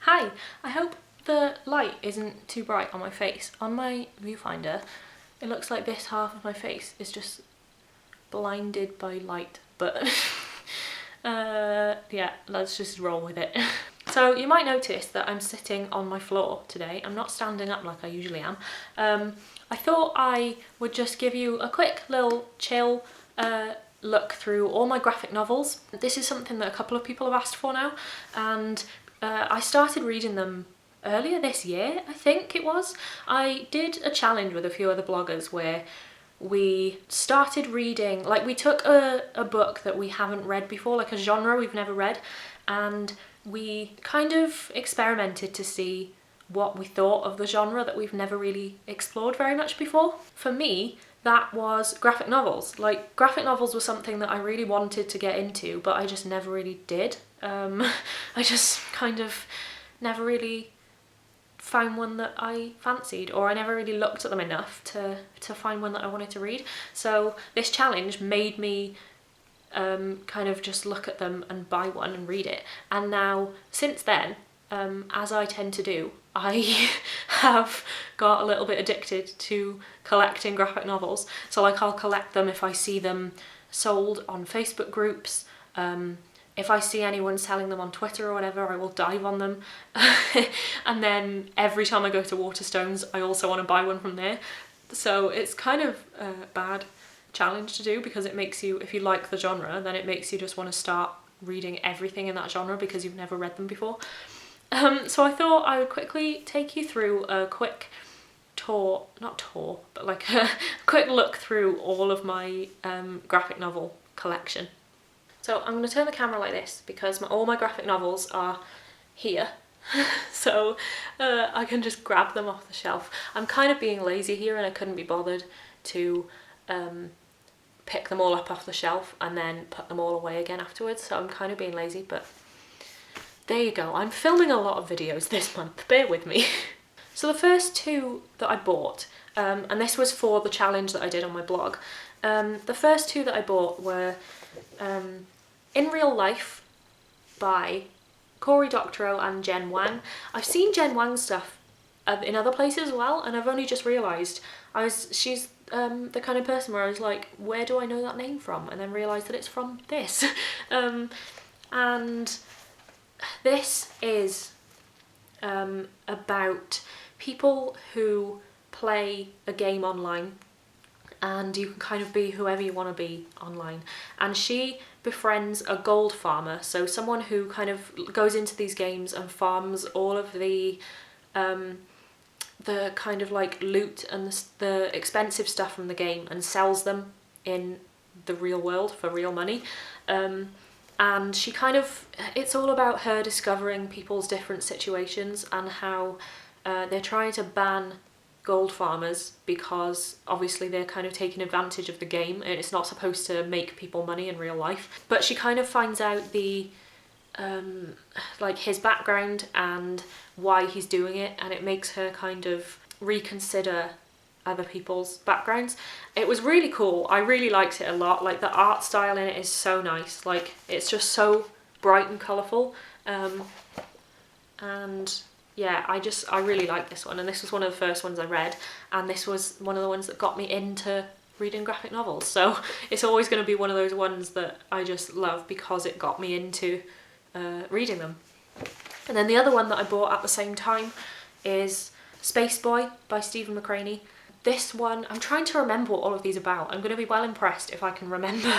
Hi, I hope the light isn't too bright on my face. On my viewfinder, it looks like this half of my face is just blinded by light, but yeah, let's just roll with it. So you might notice that I'm sitting on my floor today. I'm not standing up like I usually am. I thought I would just give you a quick little chill look through all my graphic novels. This is something that a couple of people have asked for now, and I started reading them earlier this year, I think it was. I did a challenge with a few other bloggers where we started reading, like we took a book that we haven't read before, like a genre we've never read, and we kind of experimented to see what we thought of the genre that we've never really explored very much before. For me, that was graphic novels. Like, graphic novels was something that I really wanted to get into, but I just never really did. I just kind of never really found one that I fancied, or I never really looked at them enough to find one that I wanted to read. So this challenge made me kind of just look at them and buy one and read it. And now, since then, as I tend to do, I have got a little bit addicted to collecting graphic novels. So like, I'll collect them if I see them sold on Facebook groups. If I see anyone selling them on Twitter or whatever, I will dive on them. And then every time I go to Waterstones, I also want to buy one from there. So it's kind of a bad challenge to do, because it makes you, if you like the genre, then it makes you just want to start reading everything in that genre because you've never read them before. So I thought I would quickly take you through a quick like a quick look through all of my graphic novel collection. So I'm going to turn the camera like this because all my graphic novels are here. So I can just grab them off the shelf. I'm kind of being lazy here and I couldn't be bothered to pick them all up off the shelf and then put them all away again afterwards. So I'm kind of being lazy, but there you go. I'm filming a lot of videos this month, bear with me. So the first two that I bought, and this was for the challenge that I did on my blog, the first two that I bought were In Real Life by Cory Doctorow and Jenn Wang. I've seen Jenn Wang's stuff in other places as well, and I've only just realised she's the kind of person where I was like, where do I know that name from? And then realised that it's from this. And this is about people who play a game online, and you can kind of be whoever you want to be online. And she befriends a gold farmer, so someone who kind of goes into these games and farms all of the kind of like loot and the expensive stuff from the game and sells them in the real world for real money. And she kind of, it's all about her discovering people's different situations and how they're trying to ban gold farmers because obviously they're kind of taking advantage of the game and it's not supposed to make people money in real life. But she kind of finds out the like his background and why he's doing it, and it makes her kind of reconsider other people's backgrounds. It was really cool. I really liked it a lot. Like, the art style in it is so nice. Like, it's just so bright and colourful. And yeah, I really like this one, and this was one of the first ones I read, and this was one of the ones that got me into reading graphic novels. So it's always going to be one of those ones that I just love because it got me into reading them. And then the other one that I bought at the same time is Space Boy by Stephen McCraney. This one, I'm trying to remember what all of these are about. I'm going to be well impressed if I can remember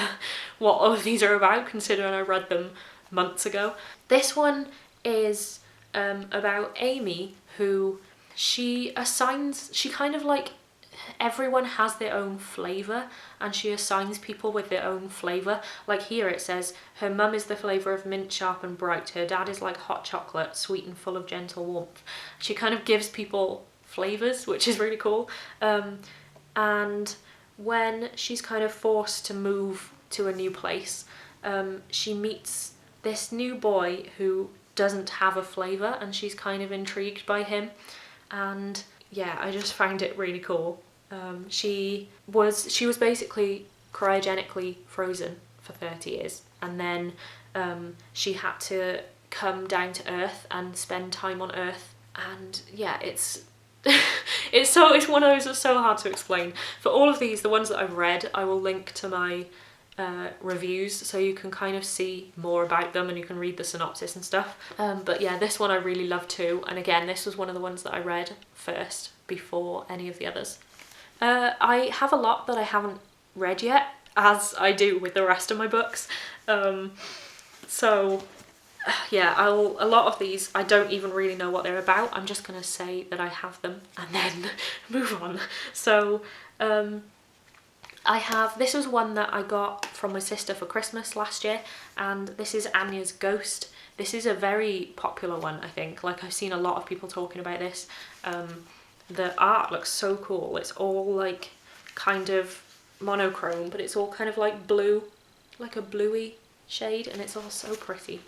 what all of these are about, considering I read them months ago. This one is about Amy, who she kind of like, everyone has their own flavour and she assigns people with their own flavour. Like here it says, her mum is the flavour of mint, sharp and bright. Her dad is like hot chocolate, sweet and full of gentle warmth. She kind of gives people flavours, which is really cool. And when she's kind of forced to move to a new place, she meets this new boy who doesn't have a flavour, and she's kind of intrigued by him. And yeah, I just found it really cool. She was basically cryogenically frozen for 30 years, and then she had to come down to Earth and spend time on Earth. And yeah, it's it's one of those that's so hard to explain. For all of these, the ones that I've read, I will link to my reviews so you can kind of see more about them and you can read the synopsis and stuff. But yeah, this one I really love too, and again, this was one of the ones that I read first before any of the others. I have a lot that I haven't read yet, as I do with the rest of my books. So yeah, a lot of these I don't even really know what they're about. I'm just gonna say that I have them and then move on. So this was one that I got from my sister for Christmas last year, and this is Anya's Ghost. This is a very popular one, I think. Like, I've seen a lot of people talking about this. The art looks so cool. It's all like kind of monochrome, but it's all kind of like blue, like a bluey shade, and it's all so pretty.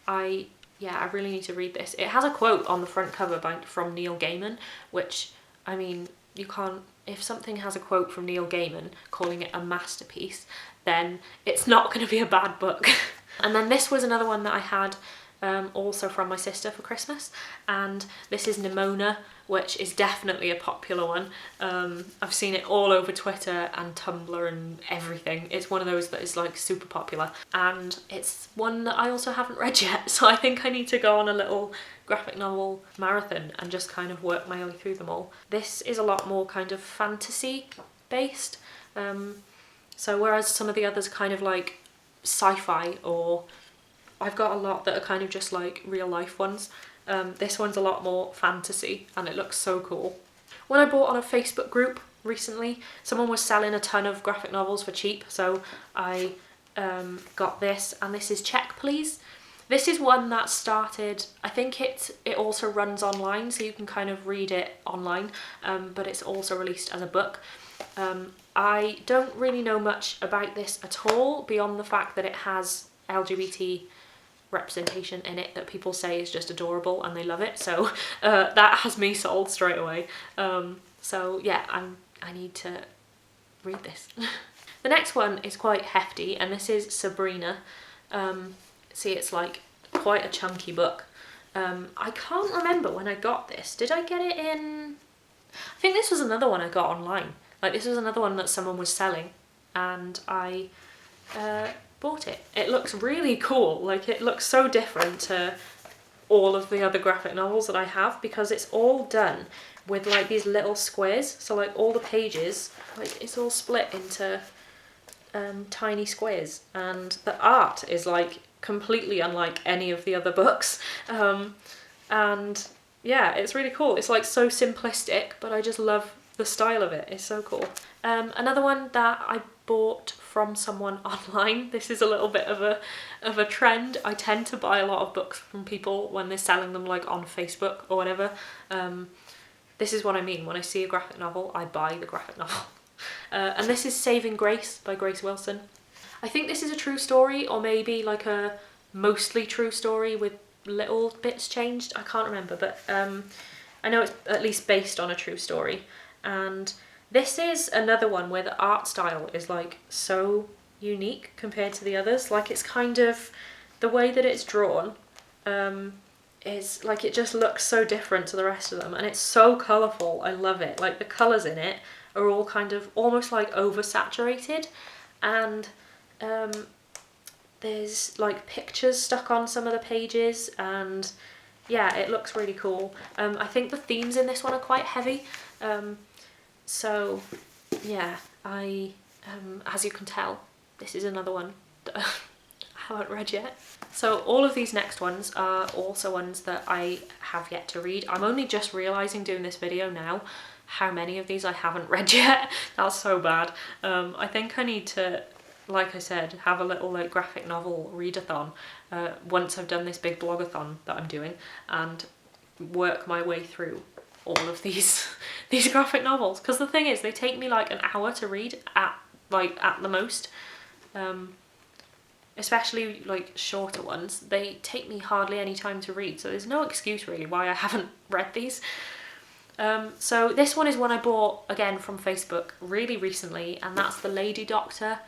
I really need to read this. It has a quote on the front cover from Neil Gaiman, which, I mean, you can't, if something has a quote from Neil Gaiman calling it a masterpiece, then it's not going to be a bad book. And then this was another one that I had also from my sister for Christmas, and this is Nimona, which is definitely a popular one. I've seen it all over Twitter and Tumblr and everything. It's one of those that is like super popular, and it's one that I also haven't read yet, so I think I need to go on a little graphic novel marathon and just kind of work my way through them all. This is a lot more kind of fantasy based, so whereas some of the others kind of like sci-fi, or I've got a lot that are kind of just like real life ones. This one's a lot more fantasy and it looks so cool. When I bought on a Facebook group recently, someone was selling a ton of graphic novels for cheap, so I got this, and this is Check Please. This is one that started, I think it also runs online, so you can kind of read it online, but it's also released as a book. I don't really know much about this at all, beyond the fact that it has LGBT representation in it that people say is just adorable and they love it, so that has me sold straight away. So yeah, I need to read this. The next one is quite hefty, and this is Sabrina. See, it's like quite a chunky book. I can't remember when I got this. Did I get it in... I think this was another one I got online. Like, this was another one that someone was selling, and I bought it. It looks really cool. Like, it looks so different to all of the other graphic novels that I have, because it's all done with like these little squares. So like all the pages, like it's all split into tiny squares, and the art is like completely unlike any of the other books. And yeah, it's really cool. It's like so simplistic, but I just love the style of it. It's so cool. Another one that I bought from someone online. This is a little bit of a trend. I tend to buy a lot of books from people when they're selling them like on Facebook or whatever. This is what I mean. When I see a graphic novel, I buy the graphic novel. And this is Saving Grace by Grace Wilson. I think this is a true story, or maybe like a mostly true story with little bits changed. I can't remember, but I know it's at least based on a true story. And this is another one where the art style is like so unique compared to the others. Like, it's kind of, the way that it's drawn is like, it just looks so different to the rest of them, and it's so colourful. I love it. Like, the colours in it are all kind of almost like oversaturated, and there's like pictures stuck on some of the pages, and yeah, it looks really cool. I think the themes in this one are quite heavy. So yeah, as you can tell, this is another one that I haven't read yet. So all of these next ones are also ones that I have yet to read. I'm only just realising doing this video now how many of these I haven't read yet. That's so bad. I think I need to, like I said, have a little like graphic novel readathon once I've done this big blogathon that I'm doing, and work my way through all of these graphic novels, because the thing is, they take me like an hour to read at the most. Especially like shorter ones, they take me hardly any time to read, so there's no excuse really why I haven't read these. So this one is one I bought again from Facebook really recently, and that's The Lady Doctor,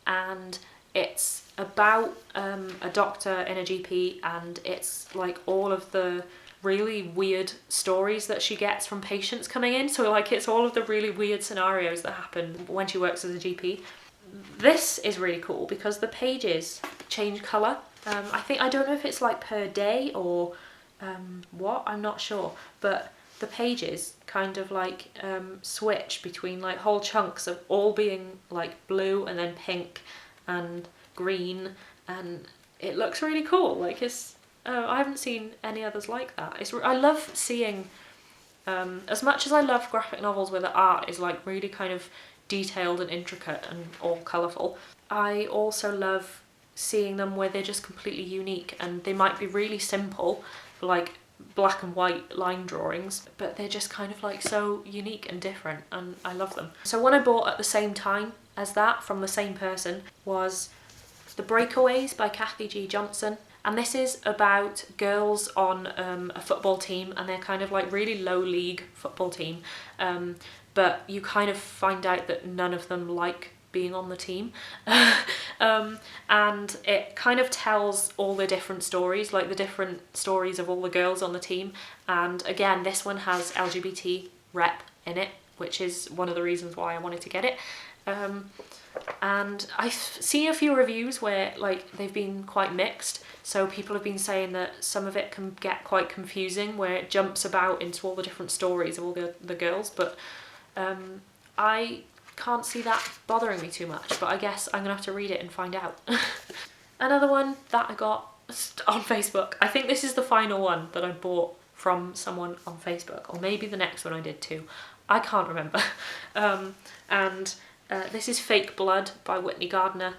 and It's about a doctor and a GP, and it's like all of the really weird stories that she gets from patients coming in. So like it's all of the really weird scenarios that happen when she works as a GP. This is really cool because the pages change colour. I don't know if it's like per day or what, I'm not sure, but the pages kind of like switch between like whole chunks of all being like blue and then pink and green, and it looks really cool. Like it's I haven't seen any others like that. I love seeing as much as I love graphic novels where the art is like really kind of detailed and intricate and all colourful, I also love seeing them where they're just completely unique, and they might be really simple, like black and white line drawings, but they're just kind of like so unique and different, and I love them. So one I bought at the same time as that from the same person was The Breakaways by Kathy G. Johnson. And this is about girls on a football team, and they're kind of like really low league football team. But you kind of find out that none of them like being on the team. And it kind of tells all the different stories, like the different stories of all the girls on the team. And again, this one has LGBT rep in it, which is one of the reasons why I wanted to get it. And I've seen a few reviews where like they've been quite mixed. So people have been saying that some of it can get quite confusing, where it jumps about into all the different stories of all the girls, but I can't see that bothering me too much, but I guess I'm gonna have to read it and find out. Another one that I got on Facebook. I think this is the final one that I bought from someone on Facebook, or maybe the next one I did too. I can't remember. This is Fake Blood by Whitney Gardner.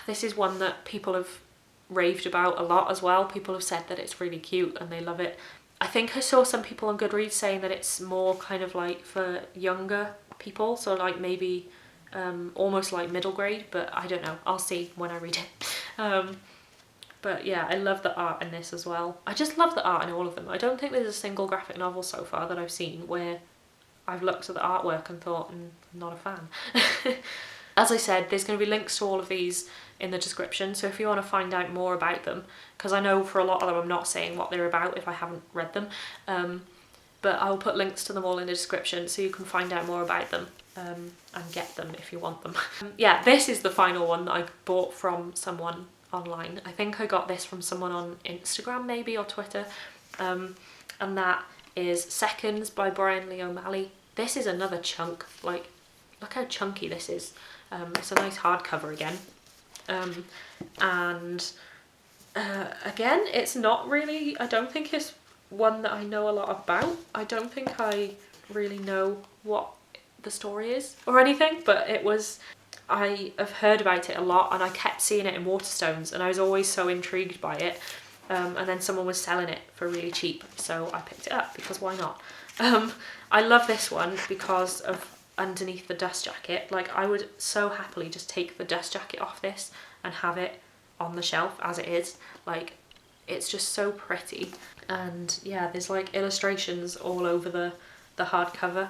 This is one that people have raved about a lot as well. People have said that it's really cute and they love it. I think I saw some people on Goodreads saying that it's more kind of like for younger people, so like maybe almost like middle grade, but I don't know. I'll see when I read it. But yeah, I love the art in this as well. I just love the art in all of them. I don't think there's a single graphic novel so far that I've seen where I've looked at the artwork and thought, I'm not a fan. As I said, there's going to be links to all of these in the description, so if you want to find out more about them, because I know for a lot of them I'm not saying what they're about if I haven't read them, but I'll put links to them all in the description so you can find out more about them and get them if you want them. Yeah, this is the final one that I bought from someone online. I think I got this from someone on Instagram maybe, or Twitter, and that is Seconds by Brian Lee O'Malley. This is another chunk, like look how chunky this is. It's a nice hardcover again. Again, it's not really, I don't think it's one that I know a lot about. I don't think I really know what the story is or anything, but I have heard about it a lot, and I kept seeing it in Waterstones, and I was always so intrigued by it. And then someone was selling it for really cheap, so I picked it up because why not? I love this one because of underneath the dust jacket. Like I would so happily just take the dust jacket off this and have it on the shelf as it is. Like it's just so pretty, and yeah, there's like illustrations all over the hardcover.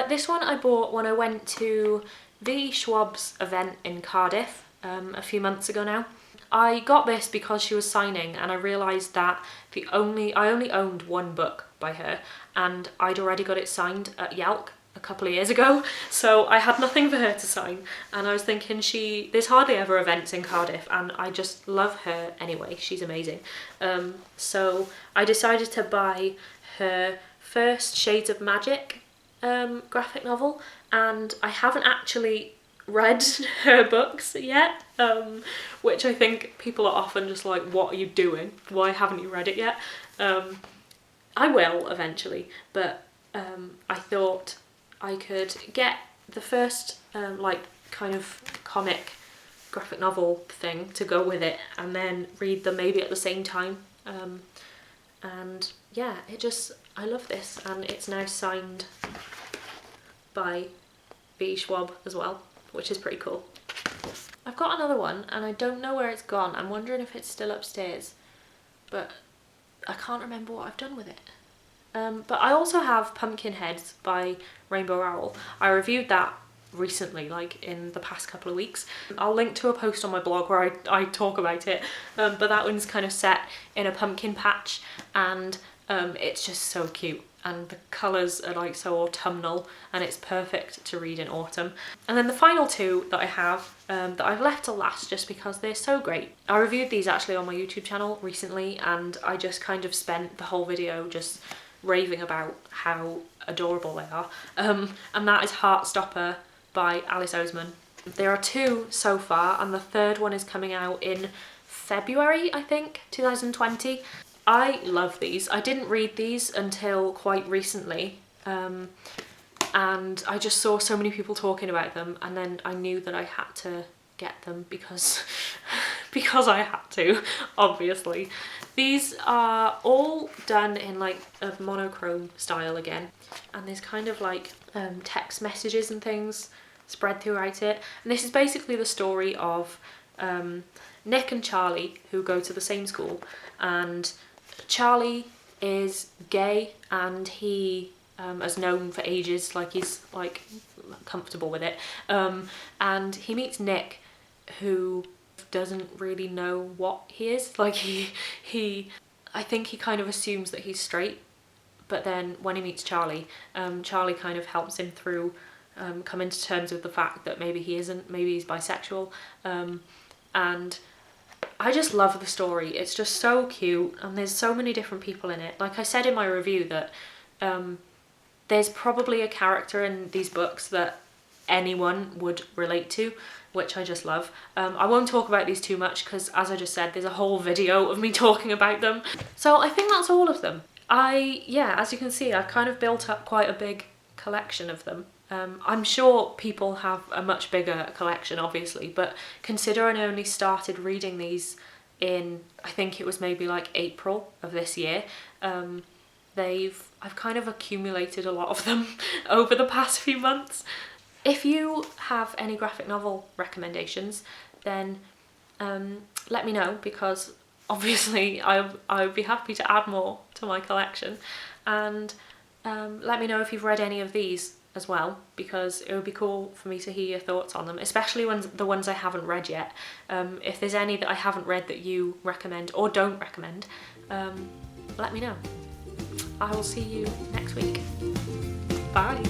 This one I bought when I went to the Schwab's event in Cardiff a few months ago now. I got this because she was signing, and I realised that I only owned one book by her, and I'd already got it signed at Yelk a couple of years ago, so I had nothing for her to sign, and I was thinking there's hardly ever events in Cardiff, and I just love her anyway. She's amazing. So I decided to buy her first Shades of Magic graphic novel, and I haven't actually read her books yet, which I think people are often just like, what are you doing? Why haven't you read it yet? I will eventually, but I thought I could get the first like kind of comic graphic novel thing to go with it, and then read them maybe at the same time. And yeah, I love this, and it's now signed by B. Schwab as well, which is pretty cool. I've got another one and I don't know where it's gone. I'm wondering if it's still upstairs, but I can't remember what I've done with it. But I also have Pumpkinheads by Rainbow Owl. I reviewed that recently, like in the past couple of weeks. I'll link to a post on my blog where I talk about it, but that one's kind of set in a pumpkin patch, and it's just so cute, and the colours are like so autumnal, and it's perfect to read in autumn. And then the final two that I have that I've left to last just because they're so great. I reviewed these actually on my YouTube channel recently, and I just kind of spent the whole video just raving about how adorable they are, and that is Heartstopper by Alice Oseman. There are two so far, and the third one is coming out in February, I think, 2020. I love these. I didn't read these until quite recently, and I just saw so many people talking about them, and then I knew that I had to get them because I had to, obviously. These are all done in like a monochrome style again, and there's kind of like text messages and things spread throughout it. And this is basically the story of Nick and Charlie, who go to the same school, and Charlie is gay, and he has known for ages, like he's like comfortable with it, and he meets Nick, who doesn't really know what he is. Like I think he kind of assumes that he's straight, but then when he meets Charlie, Charlie kind of helps him through come into terms with the fact that maybe he isn't, maybe he's bisexual, and I just love the story. It's just so cute, and there's so many different people in it. Like I said in my review that there's probably a character in these books that anyone would relate to, which I just love. I won't talk about these too much because, as I just said, there's a whole video of me talking about them. So I think that's all of them. Yeah, as you can see, I've kind of built up quite a big collection of them. I'm sure people have a much bigger collection, obviously, but considering I only started reading these in, I think it was maybe like April of this year, I've kind of accumulated a lot of them over the past few months. If you have any graphic novel recommendations, then let me know, because obviously I would be happy to add more to my collection. And let me know if you've read any of these as well, because it would be cool for me to hear your thoughts on them, especially the ones I haven't read yet. If there's any that I haven't read that you recommend or don't recommend, let me know. I will see you next week. Bye.